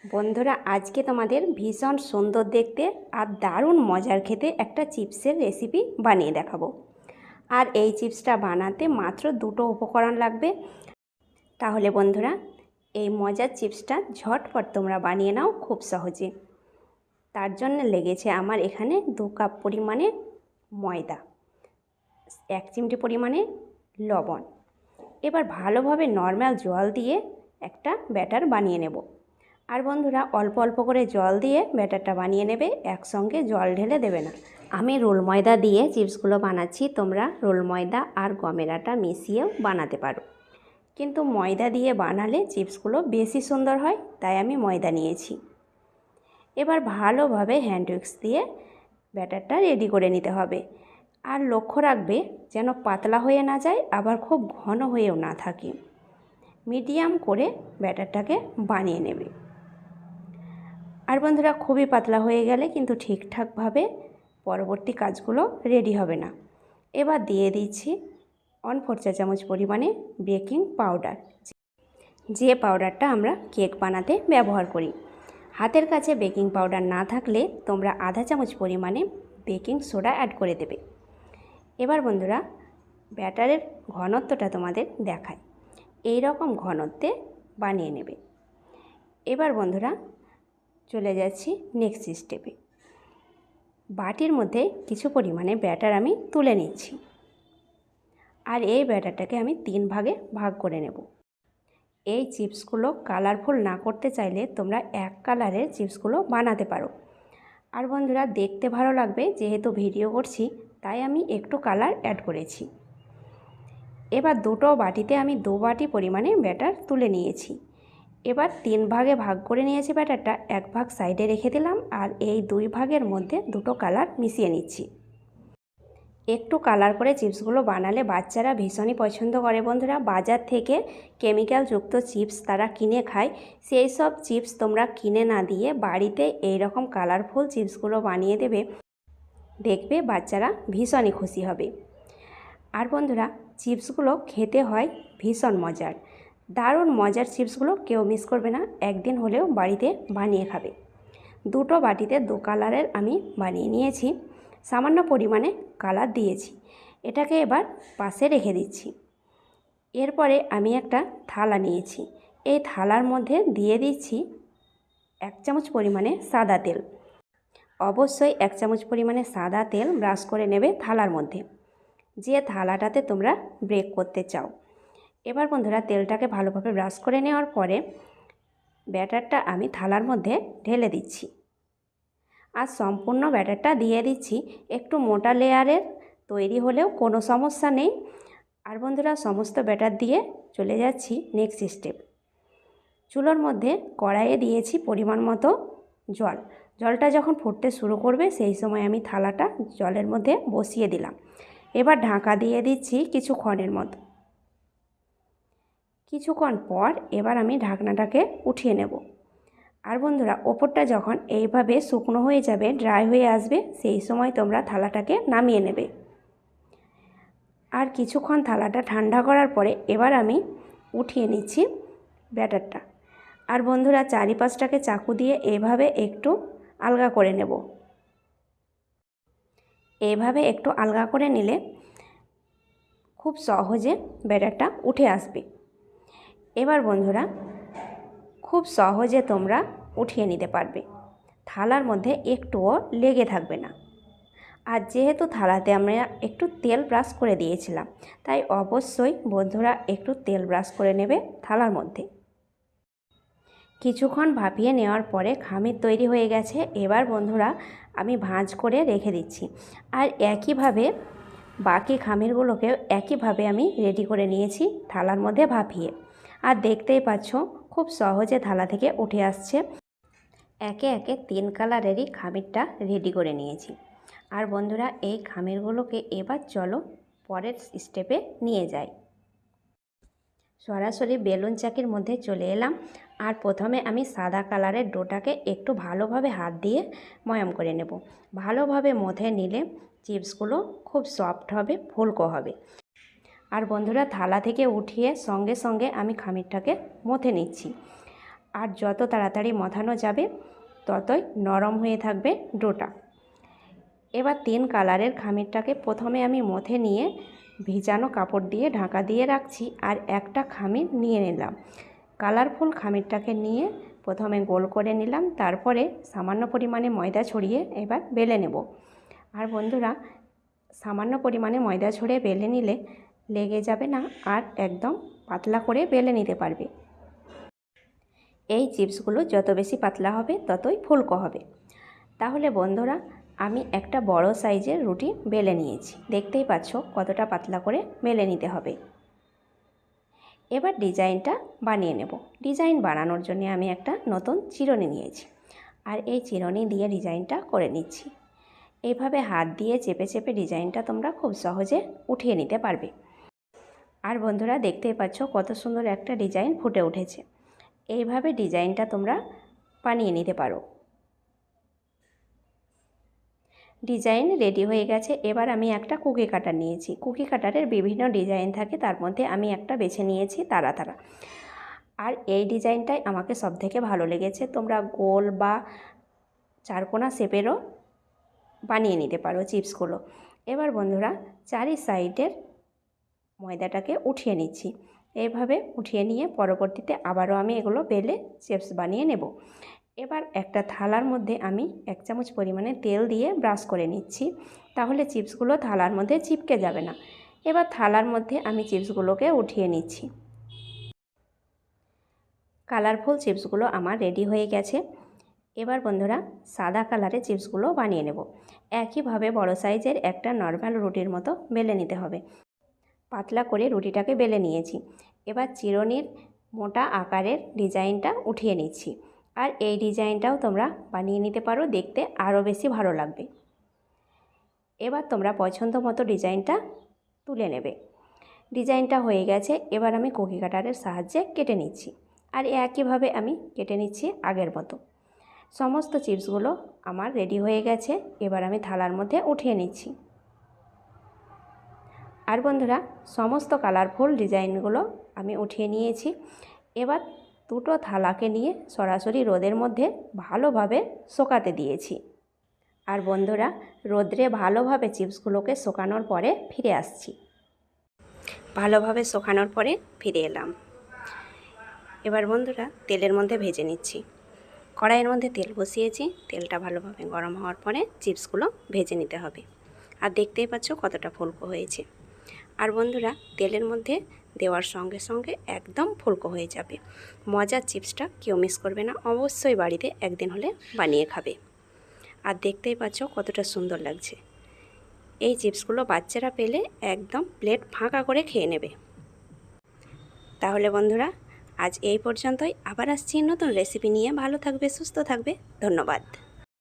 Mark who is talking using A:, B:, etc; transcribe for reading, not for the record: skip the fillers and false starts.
A: বন্ধুরা, আজকে তোমাদের ভীষণ সুন্দর দেখতে আর দারুণ মজার খেতে একটা চিপসের রেসিপি বানিয়ে দেখাবো। আর এই চিপসটা বানাতে মাত্র দুটো উপকরণ লাগবে। তাহলে বন্ধুরা, এই মজার চিপসটা ঝটপট তোমরা বানিয়ে নাও খুব সহজে। তার জন্য লেগেছে আমার এখানে 2 কাপ পরিমাণে ময়দা, 1 চিমটি পরিমাণে লবণ। এবার ভালোভাবে নর্মাল জল দিয়ে একটা ব্যাটার বানিয়ে নেব। আর বন্ধুরা, অল্প অল্প করে জল দিয়ে ব্যাটারটা বানিয়ে নেবে, একসঙ্গে জল ঢেলে দেবে না। আমি রোল ময়দা দিয়ে চিপসগুলো বানাচ্ছি, তোমরা রোল ময়দা আর গমের আটা মিশিয়েও বানাতে পারো, কিন্তু ময়দা দিয়ে বানালে চিপসগুলো বেশি সুন্দর হয়, তাই আমি ময়দা নিয়েছি। এবার ভালোভাবে হ্যান্ড উইক্স দিয়ে ব্যাটারটা রেডি করে নিতে হবে। আর লক্ষ্য রাখবে যেন পাতলা হয়ে না যায়, আবার খুব ঘন হয়েও না থাকে। মিডিয়াম করে ব্যাটারটাকে বানিয়ে নেবে। আর বন্ধুরা, খুবই পাতলা হয়ে গেলে কিন্তু ঠিকঠাকভাবে পরবর্তী কাজগুলো রেডি হবে না। এবার দিয়ে দিচ্ছি 1/4 চা চামচ পরিমাণে বেকিং পাউডার, যে পাউডারটা আমরা কেক বানাতে ব্যবহার করি। হাতের কাছে বেকিং পাউডার না থাকলে তোমরা আধা চামচ পরিমাণে বেকিং সোডা অ্যাড করে দেবে। এবার বন্ধুরা, ব্যাটারের ঘনত্বটা তোমাদের দেখায়, এই রকম ঘনত্বে বানিয়ে নেবে। এবার বন্ধুরা, চলে যাচ্ছি নেক্সট স্টেপে। বাটির মধ্যে কিছু পরিমাণে ব্যাটার আমি তুলে নিচ্ছি, আর এই ব্যাটারটাকে আমি 3 ভাগে ভাগ করে নেব। এই চিপসগুলো কালারফুল না করতে চাইলে তোমরা এক কালারের চিপসগুলো বানাতে পারো। আর বন্ধুরা, দেখতে ভালো লাগবে যেহেতু ভিডিও করছি, তাই আমি একটু কালার অ্যাড করেছি। এবার দুটো বাটিতে আমি 2 বাটি পরিমাণে ব্যাটার তুলে নিয়েছি। এবার 3 ভাগে ভাগ করে নিয়েছি ব্যাটারটা, 1 ভাগ সাইডে রেখে দিলাম, আর এই 2 ভাগের মধ্যে দুটো কালার মিশিয়ে নিচ্ছি। একটু কালার করে চিপসগুলো বানালে বাচ্চারা ভীষণই পছন্দ করে। বন্ধুরা, বাজার থেকে কেমিক্যালযুক্ত চিপস তারা কিনে খায়, সেই সব চিপস তোমরা কিনে না দিয়ে বাড়িতে এই রকম কালারফুল চিপসগুলো বানিয়ে দেবে, দেখবে বাচ্চারা ভীষণই খুশি হবে। আর বন্ধুরা, চিপসগুলো খেতে হয় ভীষণ মজার, দারুণ মজার চিপসগুলো কেউ মিস করবে না, একদিন হলেও বাড়িতে বানিয়ে খাবে। দুটো বাটিতে 2 কালারের আমি বানিয়ে নিয়েছি, সামান্য পরিমাণে কালার দিয়েছি। এটাকে এবার পাশে রেখে দিচ্ছি। এরপরে আমি একটা থালা নিয়েছি, এই থালার মধ্যে দিয়ে দিচ্ছি 1 চামচ পরিমাণে সাদা তেল। অবশ্যই 1 চামচ পরিমাণে সাদা তেল ব্রাশ করে নেবে থালার মধ্যে, যে থালাটাতে তোমরা ব্রেক করতে চাও। এবার বন্ধুরা, তেলটাকে ভালোভাবে ব্রাশ করে নেওয়ার পরে ব্যাটারটা আমি থালার মধ্যে ঢেলে দিচ্ছি, আর সম্পূর্ণ ব্যাটারটা দিয়ে দিচ্ছি। একটু মোটা লেয়ারের তৈরি হলেও কোনো সমস্যা নেই। আর বন্ধুরা, সমস্ত ব্যাটার দিয়ে চলে যাচ্ছি নেক্সট স্টেপ। চুলোর মধ্যে কড়াইয়ে দিয়েছি পরিমাণ মতো জল। জলটা যখন ফুটতে শুরু করবে সেই সময় আমি থালাটা জলের মধ্যে বসিয়ে দিলাম। এবার ঢাকা দিয়ে দিচ্ছি কিছুক্ষণের মতো। কিছুক্ষণ পর এবার আমি ঢাকনাটাকে উঠিয়ে নেব। আর বন্ধুরা, ওপরটা যখন এইভাবে শুকনো হয়ে যাবে, ড্রাই হয়ে আসবে, সেই সময় তোমরা থালাটাকে নামিয়ে নেবে। আর কিছুক্ষণ থালাটা ঠান্ডা করার পরে এবার আমি উঠিয়ে নিচ্ছি ব্যাটারটা। আর বন্ধুরা, চারিপাশটাকে চাকু দিয়ে এইভাবে একটু আলগা করে নেব। এইভাবে একটু আলগা করে নিলে খুব সহজে ব্যাটারটা উঠে আসবে। এবার বন্ধুরা, খুব সহজে তোমরা উঠিয়ে নিতে পারবে, থালার মধ্যে একটুও লেগে থাকবে না। আর যেহেতু থালাতে আমরা একটু তেল ব্রাশ করে দিয়েছিলাম, তাই অবশ্যই বন্ধুরা একটু তেল ব্রাশ করে নেবে থালার মধ্যে। কিছুক্ষণ ভাপিয়ে নেওয়ার পরে খামির তৈরি হয়ে গেছে। এবার বন্ধুরা, আমি ভাঁজ করে রেখে দিচ্ছি। আর একইভাবে বাকি খামিরগুলোকেও একইভাবে আমি রেডি করে নিয়েছি থালার মধ্যে ভাপিয়ে। আর দেখতেই পাচ্ছ খুব সহজে থালা থেকে উঠে আসছে। একে একে 3 কালারেরই খামিরটা রেডি করে নিয়েছি। আর বন্ধুরা, এই খামিরগুলোকে এবার চলো পরের স্টেপে নিয়ে যাই। সরাসরি বেলুন চাকির মধ্যে চলে এলাম। আর প্রথমে আমি সাদা কালারের ডোটাকে একটু ভালোভাবে হাত দিয়ে ময়াম করে নেব। ভালোভাবে মথে নিলে চিপসগুলো খুব সফট হবে, ফুলকো হবে। আর বন্ধুরা, থালা থেকে উঠিয়ে সঙ্গে সঙ্গে আমি খামিরটাকে মথে নিচ্ছি। আর যত তাড়াতাড়ি মথানো যাবে ততই নরম হয়ে থাকবে ডোটা। এবার 3 কালারের খামিরটাকে প্রথমে আমি মথে নিয়ে ভিজানো কাপড় দিয়ে ঢাকা দিয়ে রাখছি। আর একটা খামির নিয়ে নিলাম। কালারফুল খামিরটাকে নিয়ে প্রথমে গোল করে নিলাম, তারপরে সামান্য পরিমাণে ময়দা ছড়িয়ে এবার বেলে নেব। আর বন্ধুরা, সামান্য পরিমাণে ময়দা ছড়িয়ে বেলে নিলে লেগে যাবে না, আর একদম পাতলা করে বেলে নিতে পারবে। এই চিপসগুলো যত বেশি পাতলা হবে ততই ফুলকো হবে। তাহলে বন্ধুরা, আমি একটা বড় সাইজের রুটি বেলে নিয়েছি। দেখতেই পাচ্ছ কতটা পাতলা করে বেলে নিতে হবে। এবার ডিজাইনটা বানিয়ে নেব। ডিজাইন বানানোর জন্য আমি একটা নতুন চিরুনি নিয়েছি, আর এই চিরুনি দিয়ে ডিজাইনটা করে নিচ্ছি। এইভাবে হাত দিয়ে চেপে চেপে ডিজাইনটা তোমরা খুব সহজে উঠিয়ে নিতে পারবে। আর বন্ধুরা, দেখতেই পাচ্ছ কত সুন্দর একটা ডিজাইন ফুটে উঠেছে। এইভাবে ডিজাইনটা তোমরা বানিয়ে নিতে পারো। ডিজাইন রেডি হয়ে গেছে। এবার আমি একটা কুকি কাটার নিয়েছি। কুকি কাটারের বিভিন্ন ডিজাইন থাকে, তার মধ্যে আমি একটা বেছে নিয়েছি তারা। আর এই ডিজাইনটাই আমাকে সবথেকে ভালো লেগেছে। তোমরা গোল বা চারকোনা শেপেরও বানিয়ে নিতে পারো চিপসগুলো। এবার বন্ধুরা, চারি সাইডের ময়দাটাকে উঠিয়ে নিচ্ছি। এইভাবে উঠিয়ে নিয়ে পরবর্তীতে আবারও আমি এগুলো বেলে চিপস বানিয়ে নেব। এবার একটা থালার মধ্যে আমি 1 চামচ পরিমাণে তেল দিয়ে ব্রাশ করে নিচ্ছি, তাহলে চিপসগুলো থালার মধ্যে চিপকে যাবে না। এবার থালার মধ্যে আমি চিপসগুলোকে উঠিয়ে নিচ্ছি। কালারফুল চিপসগুলো আমার রেডি হয়ে গেছে। এবার বন্ধুরা, সাদা কালারের চিপসগুলো বানিয়ে নেব। একইভাবে বড় সাইজের একটা নরমাল রুটির মতো বেলে নিতে হবে। পাতলা করে রুটিটাকে বেলে নিয়েছি। এবার চিরুনির মোটা আকারের ডিজাইনটা উঠিয়ে নিচ্ছি। আর এই ডিজাইনটাও তোমরা বানিয়ে নিতে পারো, দেখতে আরও বেশি ভালো লাগবে। এবার তোমরা পছন্দ মতো ডিজাইনটা তুলে নেবে। ডিজাইনটা হয়ে গেছে। এবার আমি কুকি কাটারের সাহায্যে কেটে নিচ্ছি। আর একইভাবে আমি কেটে নিচ্ছি আগের মতো। সমস্ত চিপসগুলো আমার রেডি হয়ে গেছে। এবার আমি থালার মধ্যে উঠিয়ে নিচ্ছি। আর বন্ধুরা, সমস্ত কালারফুল ডিজাইনগুলো আমি উঠিয়ে নিয়েছি। এবার দুটো থালাকে নিয়ে সরাসরি রোদের মধ্যে ভালোভাবে শুকাতে দিয়েছি। আর বন্ধুরা, রোদ্রে ভালোভাবে চিপসগুলোকে শুকানোর পরে ফিরে আসছি। ভালোভাবে শুকানোর পরে ফিরে এলাম। এবার বন্ধুরা, তেলের মধ্যে ভেজে নিচ্ছি। কড়াইয়ের মধ্যে তেল বসিয়েছি। তেলটা ভালোভাবে গরম হওয়ার পরে চিপসগুলো ভেজে নিতে হবে। আর দেখতেই পাচ্ছ কতটা ফুলকো হয়েছে। আর বন্ধুরা, তেলের মধ্যে দেওয়ার সঙ্গে সঙ্গে একদম ফুলকো হয়ে যাবে। মজার চিপসটা কেউ মিস করবে না। অবশ্যই বাড়িতে একদিন হলে বানিয়ে খাবে। আর দেখতেই পাচ্ছ কতটা সুন্দর লাগছে। এই চিপসগুলো বাচ্চারা পেলে একদম প্লেট ফাঁকা করে খেয়ে নেবে। তাহলে বন্ধুরা, আজ এই পর্যন্তই। আবার আসছি নতুন রেসিপি নিয়ে। ভালো থাকবে, সুস্থ থাকবে। ধন্যবাদ।